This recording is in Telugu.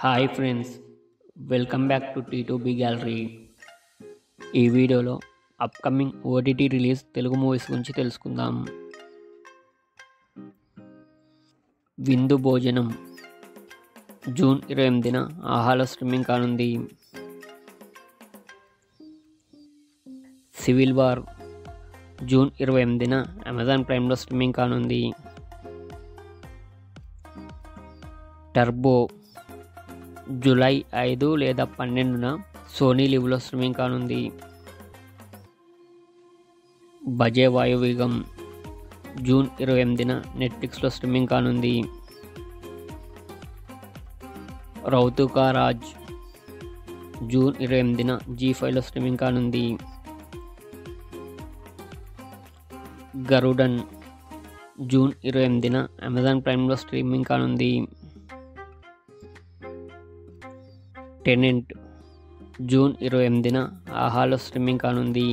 Hi friends, welcome back to T2B gallery. ఈ వీడియోలో upcoming OTT release Telugu movies గురించి తెలుసుకుందాం. విందు భోజనం జూన్ 28న ఆహాలో స్ట్రీమింగ్ కానుంది. సివిల్ వార్ జూన్ 28న అమెజాన్ ప్రైమ్లో స్ట్రీమింగ్ కానుంది. టర్బో జూలై 5 లేదా 12న సోనీ లివ్లో స్ట్రీమింగ్ కానుంది. బజే వాయువేగం జూన్ 28న నెట్ఫ్లిక్స్లో స్ట్రీమింగ్ కానుంది. రౌతు కా రాజ్ జూన్ 28న జీ5లో స్ట్రీమింగ్ కానుంది. గరుడన్ జూన్ 28న అమెజాన్ ప్రైమ్లో స్ట్రీమింగ్ కానుంది. టెనెంట్ జూన్ 28న ఆహాలో స్ట్రీమింగ్ కానుంది.